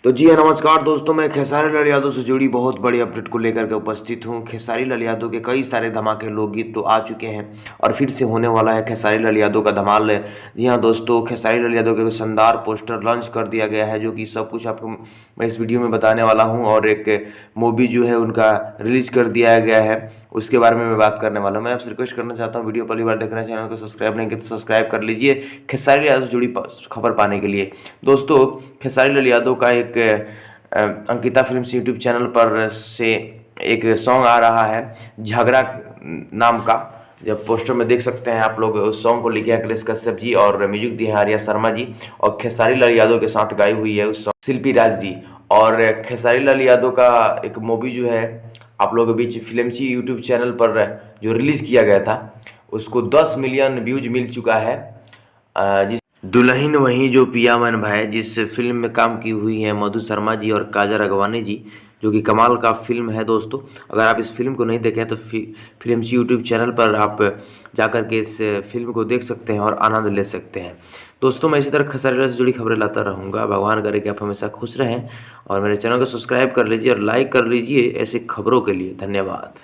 तो जी हाँ, नमस्कार दोस्तों। मैं खेसारी लाल यादव से जुड़ी बहुत बड़ी अपडेट को लेकर के उपस्थित हूँ। खेसारी लाल यादव के कई सारे धमाके लोकगीत तो आ चुके हैं और फिर से होने वाला है खेसारी लाल यादव का धमाल। जी हाँ दोस्तों, खेसारी लाल यादव के शानदार पोस्टर लॉन्च कर दिया गया है, जो कि सब कुछ आपको मैं इस वीडियो में बताने वाला हूँ। और एक मूवी जो है उनका रिलीज कर दिया गया है, उसके बारे में मैं बात करने वाला हूँ। मैं आपसे रिक्वेस्ट करना चाहता हूँ, वीडियो पहली बार देख रहे हैं, चैनल को सब्सक्राइब नहीं किया तो सब्सक्राइब कर लीजिए खेसारी लाल यादव से जुड़ी खबर पाने के लिए। दोस्तों, खेसारी लाल यादव का एक अंकिता फिल्म्स यूट्यूब चैनल पर से एक सॉन्ग आ रहा है झगड़ा नाम का। जब पोस्टर में देख सकते हैं आप लोग, उस सॉन्ग को लिखे अखिलेश कश्यप जी और म्यूजिक दिया है आर्या शर्मा जी, और खेसारी लाल यादव के साथ गाई हुई है उस सॉन्ग शिल्पी राज जी। और खेसारी लाल यादव का एक मूवी जो है आप लोगों के बीच फिल्मची यूट्यूब चैनल पर जो रिलीज़ किया गया था, उसको 10 मिलियन व्यूज मिल चुका है। जिस दुल्हन वही जो पिया मन भाई, जिस फिल्म में काम की हुई है मधु शर्मा जी और काजल राघवानी जी, जो कि कमाल का फिल्म है दोस्तों। अगर आप इस फिल्म को नहीं देखे हैं तो फिल्मची यूट्यूब चैनल पर आप जाकर के इस फिल्म को देख सकते हैं और आनंद ले सकते हैं। दोस्तों, मैं इसी तरह खेसारी लाल से जुड़ी खबरें लाता रहूँगा। भगवान करे कि आप हमेशा खुश रहें और मेरे चैनल को सब्सक्राइब कर लीजिए और लाइक कर लीजिए ऐसी खबरों के लिए। धन्यवाद।